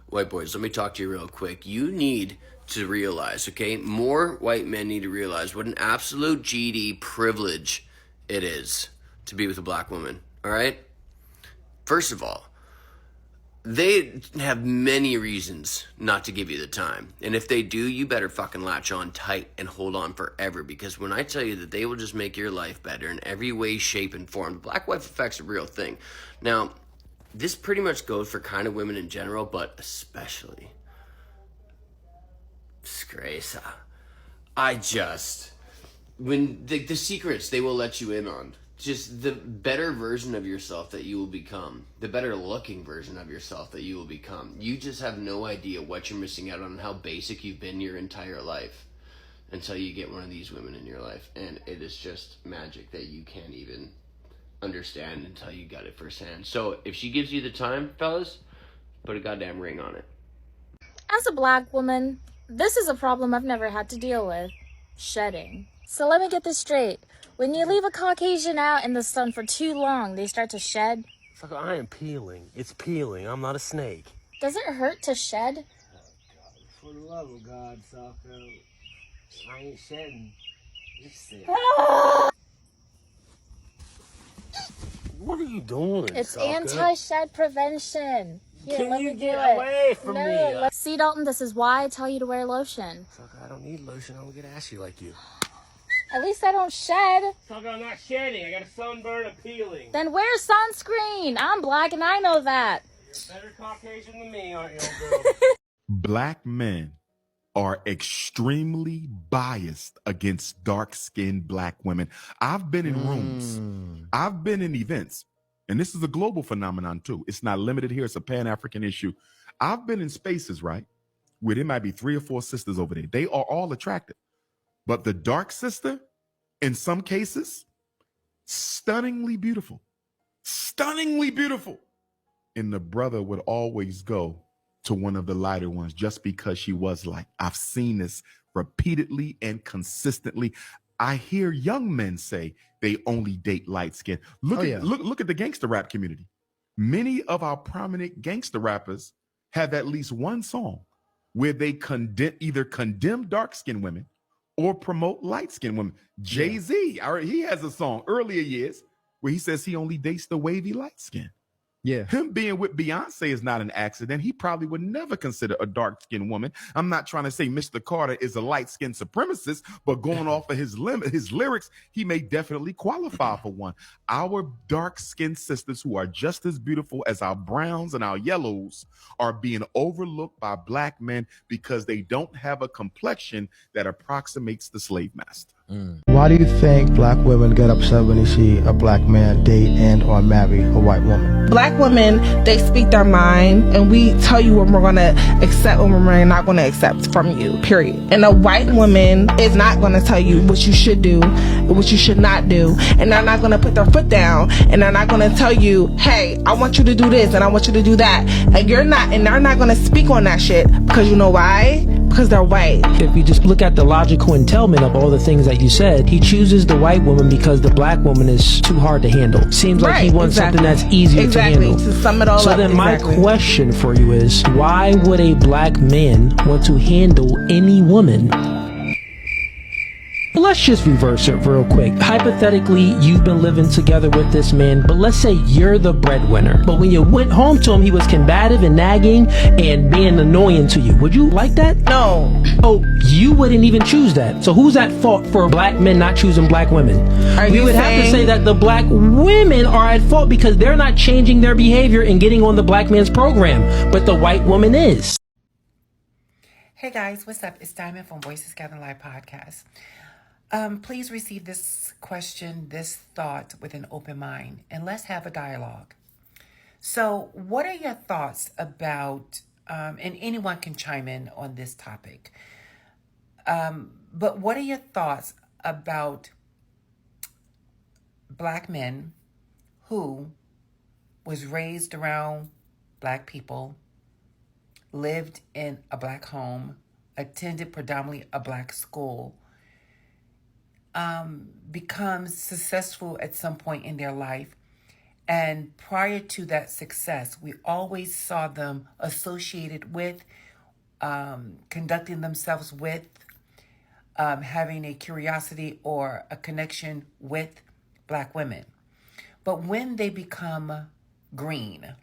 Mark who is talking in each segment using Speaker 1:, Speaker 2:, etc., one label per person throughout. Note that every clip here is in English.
Speaker 1: white boys, let me talk to you real quick. You need to realize, okay? More white men need to realize what an absolute GD privilege it is to be with a black woman, all right? First of all, they have many reasons not to give you the time. And if they do, you better fucking latch on tight and hold on forever. Because when I tell you that they will just make your life better in every way, shape, and form, the black wife effect's a real thing. Now, this pretty much goes for kind of women in general, but especially Disgrace. When the secrets they will let you in on, just the better version of yourself that you will become, the better looking version of yourself that you will become. You just have no idea what you're missing out on and how basic you've been your entire life until you get one of these women in your life. And it is just magic that you can't even understand until you got it firsthand. So if she gives you the time, fellas, put a goddamn ring on it.
Speaker 2: As a black woman, this is a problem I've never had to deal with. Shedding. So let me get this straight. When you leave a Caucasian out in the sun for too long, they start to shed?
Speaker 3: Sucker, I am peeling. It's peeling. I'm not a snake.
Speaker 2: Does it hurt to shed?
Speaker 3: For the love of God, sucker. I ain't shedding. You're sick. What are you doing,
Speaker 2: It's
Speaker 3: sucker?
Speaker 2: anti-shed prevention. Here,
Speaker 3: Can
Speaker 2: let
Speaker 3: you
Speaker 2: me do
Speaker 3: get
Speaker 2: it.
Speaker 3: away from me?
Speaker 2: See, Dalton, this is why I tell you to wear lotion.
Speaker 3: Sucker, I don't need lotion. I don't get ashy like you.
Speaker 2: At least I don't shed.
Speaker 3: Sucker, I'm not shedding. I got a sunburn and peeling.
Speaker 2: Then wear sunscreen. I'm black and I know that.
Speaker 3: You're a better Caucasian than me, aren't you, old girl?
Speaker 4: Black men are extremely biased against dark-skinned black women. I've been in rooms. I've been in events. And this is a global phenomenon, too. It's not limited here. It's a Pan-African issue. I've been in spaces, right, where there might be 3 or 4 sisters over there. They are all attractive. But the dark sister, in some cases, stunningly beautiful. Stunningly beautiful. And the brother would always go to one of the lighter ones just because she was like. I've seen this repeatedly and consistently. I hear young men say they only date light skin. Look at the gangster rap community. Many of our prominent gangster rappers have at least one song where they either condemn dark skinned women or promote light skinned women. Jay-Z, he has a song earlier years where he says he only dates the wavy light skin.
Speaker 5: Yeah.
Speaker 4: Him being with Beyonce is not an accident. He probably would never consider a dark-skinned woman. I'm not trying to say Mr. Carter is a light-skinned supremacist, but going off of his lyrics, he may definitely qualify for one. Our dark-skinned sisters who are just as beautiful as our browns and our yellows are being overlooked by black men because they don't have a complexion that approximates the slave master.
Speaker 5: Why do you think black women get upset when you see a black man date and or marry a white woman?
Speaker 6: Black women, they speak their mind, and we tell you what we're going to accept and what we're not going to accept from you, period. And a white woman is not going to tell you what you should do, what you should not do, and they're not going to put their foot down, and they're not going to tell you, hey, I want you to do this, and I want you to do that, and they're not going to speak on that shit, because you know why? Because they're white.
Speaker 7: If you just look at the logical entailment of all the things that you said, he chooses the white woman because the black woman is too hard to handle. Seems like he wants something that's easier to handle.
Speaker 6: To sum it all
Speaker 7: so
Speaker 6: up.
Speaker 7: Then my question for you is, why would a black man want to handle any woman? Let's just reverse it real quick. Hypothetically, you've been living together with this man, but let's say you're the breadwinner. But when you went home to him, he was combative and nagging and being annoying to you. Would you like that?
Speaker 6: No.
Speaker 7: Oh, you wouldn't even choose that. So who's at fault for black men not choosing black women? We would have to say that the black women are at fault because they're not changing their behavior and getting on the black man's program, but the white woman is.
Speaker 8: Hey guys, what's up? It's Diamond from Voices Gather Live podcast. Please receive this question, this thought with an open mind, and let's have a dialogue. So what are your thoughts about, and anyone can chime in on this topic, but what are your thoughts about black men who was raised around black people, lived in a black home, attended predominantly a black school, becomes successful at some point in their life, And prior to that success, we always saw them associated with, conducting themselves with, having a curiosity or a connection with Black women. But when they become green,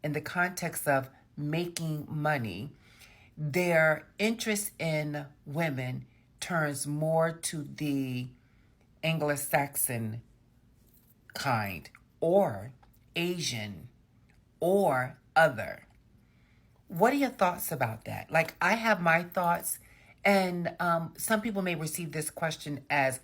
Speaker 8: in the context of making money, their interest in women turns more to the Anglo-Saxon kind, or Asian, or other. What are your thoughts about that? Like, I have my thoughts, and some people may receive this question as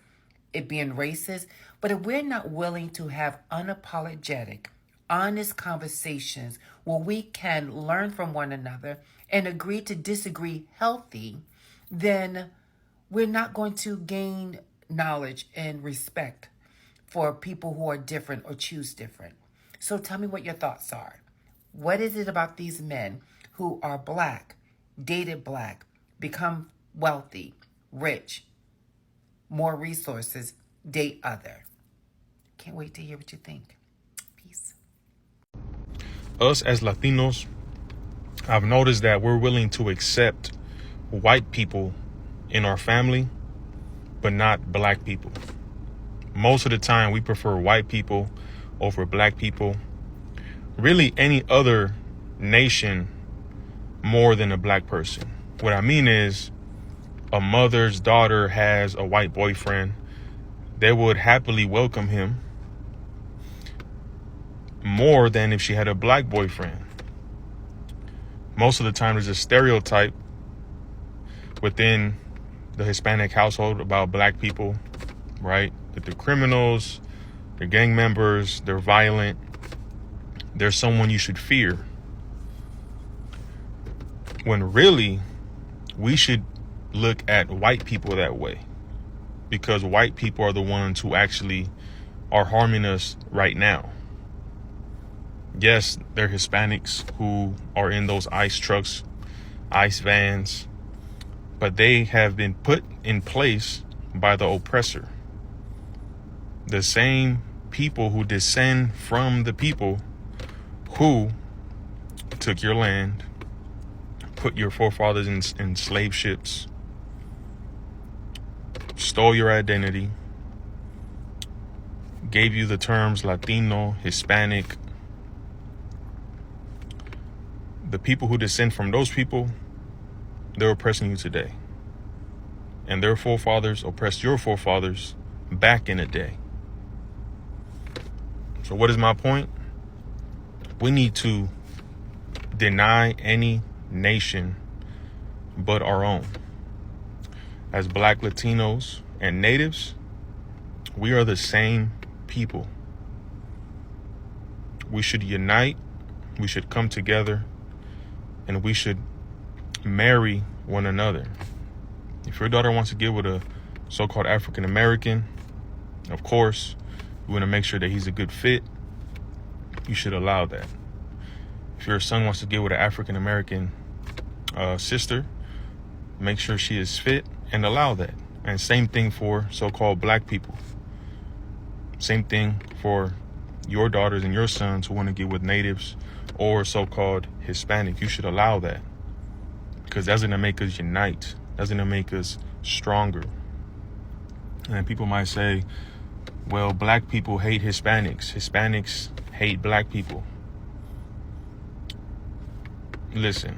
Speaker 8: it being racist, but if we're not willing to have unapologetic, honest conversations where we can learn from one another and agree to disagree healthy, then we're not going to gain knowledge and respect for people who are different or choose different. So tell me what your thoughts are. What is it about these men who are Black, dated Black, become wealthy, rich, more resources, date other? Can't wait to hear what you think. Peace.
Speaker 9: Us as Latinos, I've noticed that we're willing to accept white people in our family, but not Black people. Most of the time, we prefer white people over Black people. Really, any other nation more than a Black person. What I mean is, a mother's daughter has a white boyfriend, they would happily welcome him more than if she had a Black boyfriend. Most of the time, there's a stereotype within the Hispanic household about Black people, right? That they're criminals, they're gang members, they're violent, they're someone you should fear. When really, we should look at white people that way, because white people are the ones who actually are harming us right now. Yes, they're Hispanics who are in those ICE trucks, ICE vans, but they have been put in place by the oppressor. The same people who descend from the people who took your land, put your forefathers in slave ships, stole your identity, gave you the terms Latino, Hispanic. The people who descend from those people, they're oppressing you today. And their forefathers oppressed your forefathers back in the day. So what is my point? We need to deny any nation but our own. As Black, Latinos, and Natives, we are the same people. We should unite, we should come together, and we should marry one another. If your daughter wants to get with a so-called African American, of course, you want to make sure that he's a good fit. You should allow that. If your son wants to get with an African American sister, make sure she is fit and allow that. And same thing for so-called Black people. Same thing for your daughters and your sons who want to get with natives or so-called Hispanic. You should allow that, because that's going to make us unite. That's going to make us stronger. And people might say, well, Black people hate Hispanics. Hispanics hate Black people. Listen,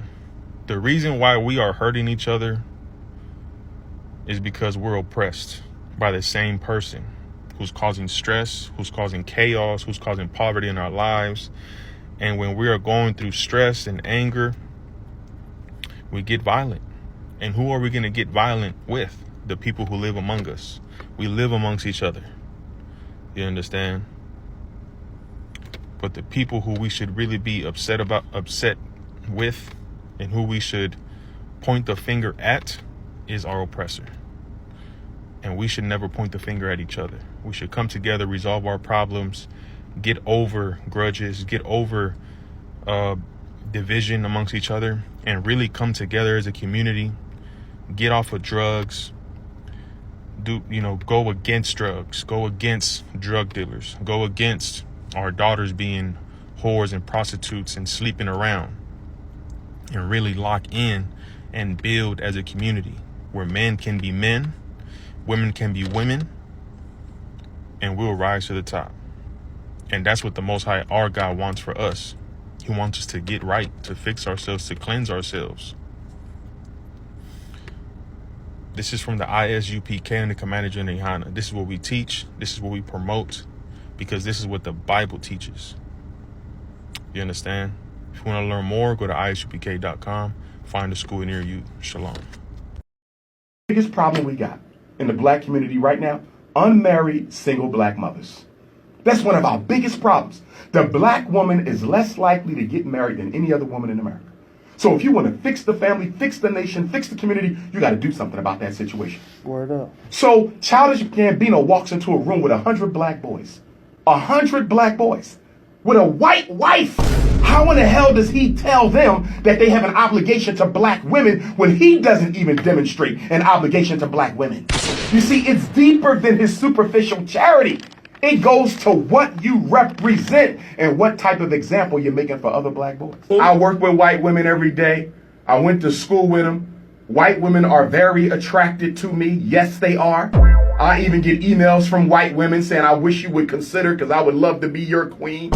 Speaker 9: the reason why we are hurting each other is because we're oppressed by the same person who's causing stress, who's causing chaos, who's causing poverty in our lives. And when we are going through stress and anger, we get violent. And who are we going to get violent with? The people who live among us. We live amongst each other. You understand? But the people who we should really be upset with, and who we should point the finger at, is our oppressor. And we should never point the finger at each other. We should come together, resolve our problems, get over grudges, get over division amongst each other, and really come together as a community. Get off of drugs. Go against drugs. Go against drug dealers. Go against our daughters being whores and prostitutes and sleeping around, and really lock in and build as a community where men can be men, women can be women, and we'll rise to the top. And that's what the Most High, our God, wants for us. He wants us to get right, to fix ourselves, to cleanse ourselves. This is from the ISUPK and the Commander General Hana. This is what we teach. This is what we promote, because this is what the Bible teaches. You understand? If you want to learn more, go to isupk.com. Find a school near you. Shalom.
Speaker 4: Biggest problem we got in the black community right now, unmarried single black mothers. That's one of our biggest problems. The black woman is less likely to get married than any other woman in America. So if you want to fix the family, fix the nation, fix the community, you got to do something about that situation.
Speaker 5: Word up.
Speaker 4: So Childish Gambino walks into a room with 100 black boys. 100 black boys. With a white wife. How in the hell does he tell them that they have an obligation to black women when he doesn't even demonstrate an obligation to black women? You see, it's deeper than his superficial charity. It goes to what you represent and what type of example you're making for other black boys. I work with white women every day. I went to school with them. White women are very attracted to me. Yes, they are. I even get emails from white women saying, I wish you would consider, because I would love to be your queen.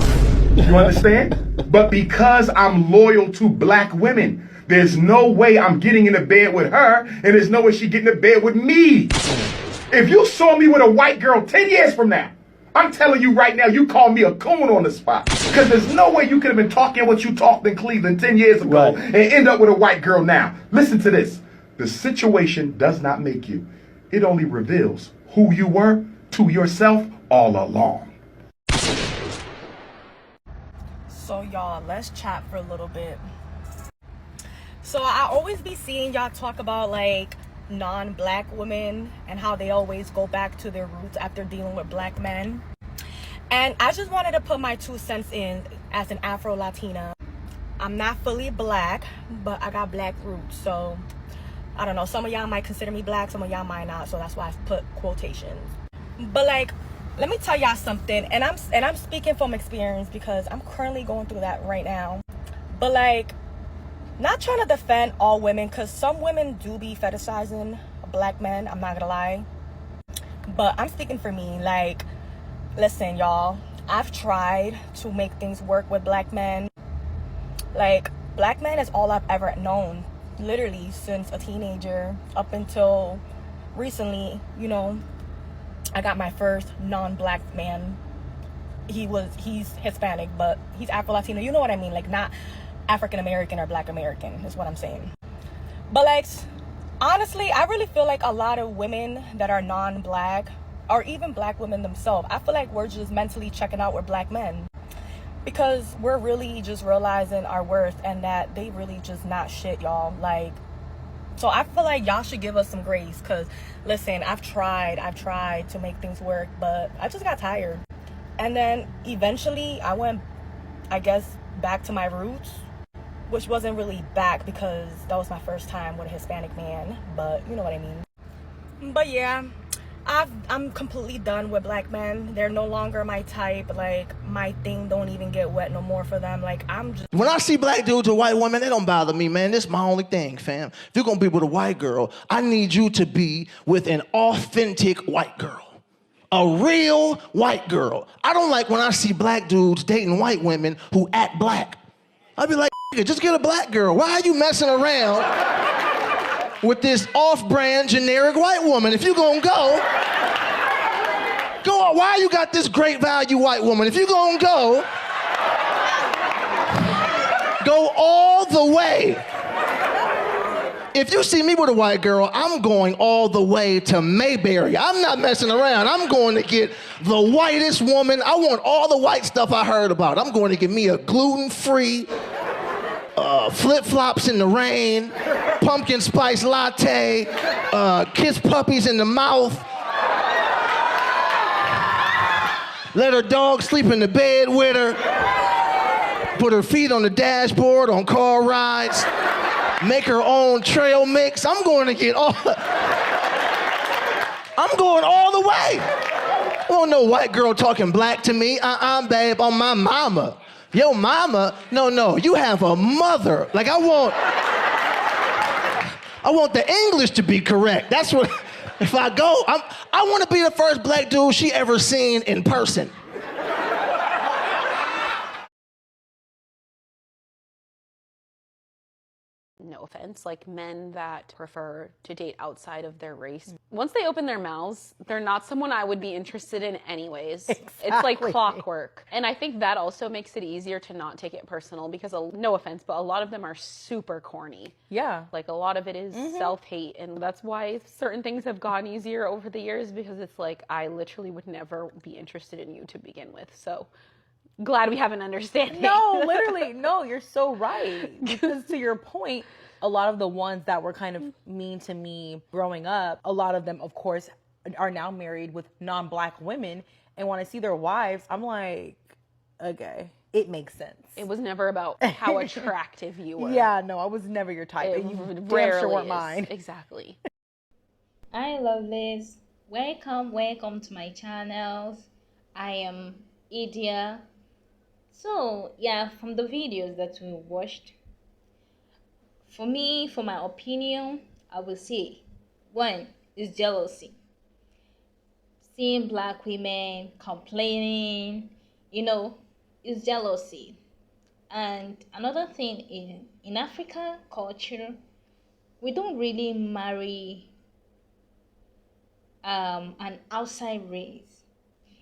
Speaker 4: You understand? But because I'm loyal to black women, there's no way I'm getting into bed with her, and there's no way she's getting into bed with me. If you saw me with a white girl 10 years from now, I'm telling you right now, you call me a coon on the spot. Because there's no way you could have been talking what you talked in Cleveland 10 years ago and end up with a white girl now. Listen to this. The situation does not make you. It only reveals who you were to yourself all along.
Speaker 10: So y'all, let's chat for a little bit. So I always be seeing y'all talk about like non-black women and how they always go back to their roots after dealing with black men. And I just wanted to put my 2 cents in as an Afro-Latina. I'm not fully black, but I got black roots. So I don't know, some of y'all might consider me black, some of y'all might not. So that's why I've put quotations. But like, let me tell y'all something, and I'm speaking from experience because I'm currently going through that right now. But like, not trying to defend all women, because some women do be fetishizing black men, I'm not gonna lie. But I'm speaking for me. Like, listen, y'all, I've tried to make things work with black men. Like, black men is all I've ever known, literally since a teenager up until recently. You know, I got my first non-black man. He's Hispanic, but he's Afro-Latino. You know what I mean? Like, not African-American or Black American is what I'm saying. But like, honestly, I really feel like a lot of women that are non-black, or even black women themselves, I feel like we're just mentally checking out with black men, because we're really just realizing our worth and that they really just not shit, y'all. Like, so I feel like y'all should give us some grace, because listen, I've tried to make things work, but I just got tired. And then eventually I went, I guess, back to my roots, which wasn't really back because that was my first time with a Hispanic man, but you know what I mean. But yeah, I'm completely done with black men. They're no longer my type. Like, my thing don't even get wet no more for them. Like, I'm just...
Speaker 5: When I see black dudes with white women, they don't bother me, man. This is my only thing, fam. If you're gonna be with a white girl, I need you to be with an authentic white girl. A real white girl. I don't like when I see black dudes dating white women who act black. I'd be like, just get a black girl. Why are you messing around with this off-brand generic white woman? If you gonna go on. Why you got this great value white woman? If you gonna go all the way. If you see me with a white girl, I'm going all the way to Mayberry. I'm not messing around. I'm going to get the whitest woman. I want all the white stuff I heard about. I'm going to get me a gluten-free, flip-flops in the rain, pumpkin spice latte, kiss puppies in the mouth, let her dog sleep in the bed with her, put her feet on the dashboard on car rides, make her own trail mix. I'm going all the way. want no white girl talking black to me. Babe, on my mama. Your mama? No, you have a mother. Like, I want the English to be correct. That's what, if I go, I want to be the first black dude she ever seen in person.
Speaker 11: No offense, like men that prefer to date outside of their race. Once they open their mouths, they're not someone I would be interested in anyways. Exactly. It's like clockwork. And I think that also makes it easier to not take it personal because, no offense, but a lot of them are super corny.
Speaker 10: Yeah.
Speaker 11: Like a lot of it is self-hate, and that's why certain things have gone easier over the years because it's like, I literally would never be interested in you to begin with. So glad we have an understanding.
Speaker 10: No, literally, no, you're so right. Because to your point, a lot of the ones that were kind of mean to me growing up, a lot of them, of course, are now married with non-black women and want to see their wives. I'm like, okay, it makes sense.
Speaker 11: It was never about how attractive you were.
Speaker 10: Yeah, no, I was never your type. And you damn sure weren't mine.
Speaker 11: Exactly.
Speaker 2: Hi, lovelies. Welcome to my channels. I am Idia. So, yeah, from the videos that we watched, for me, for my opinion, I will say, one is jealousy. Seeing black women complaining, is jealousy. And another thing in African culture, we don't really marry an outside race,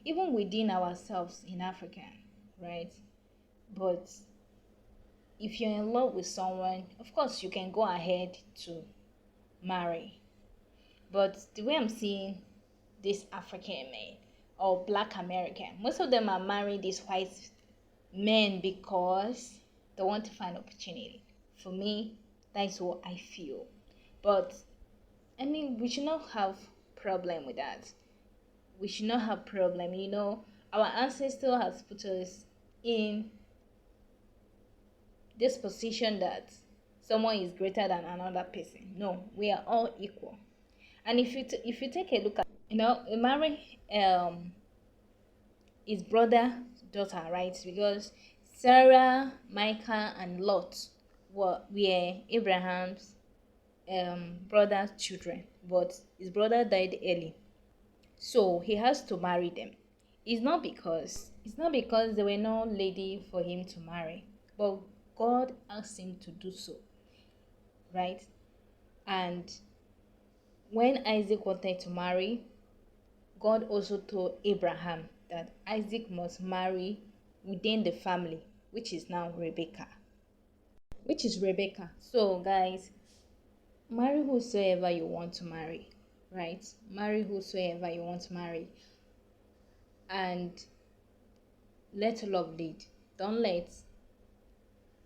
Speaker 2: even within ourselves in Africa, right? But if you're in love with someone, of course you can go ahead to marry. But the way I'm seeing these African men or black American, most of them are marrying these white men because they want to find opportunity. For me, that's what I feel. But I mean, we should not have problem with that. We should not have problem. Our ancestor has put us in this position that someone is greater than another person. No, we are all equal. And if you take a look at, Mary his brother daughter, right? Because Sarah, Micah, and Lot were Abraham's brother's children, but his brother died early, so he has to marry them. It's not because there were no lady for him to marry, but God asked him to do so, right? And when Isaac wanted to marry, God also told Abraham that Isaac must marry within the family, which is Rebecca. So guys, marry whosoever you want to marry, right? Marry whosoever you want to marry, and let love lead. Don't let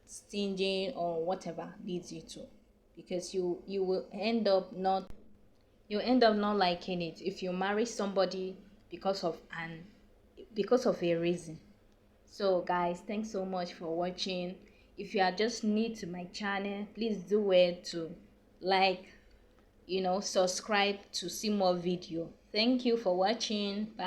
Speaker 2: stinging or whatever leads you to, because you will end up not liking it if you marry somebody because of a reason. So guys, thanks so much for watching. If you are just new to my channel, please do it to like, subscribe to see more video. Thank you for watching. Bye.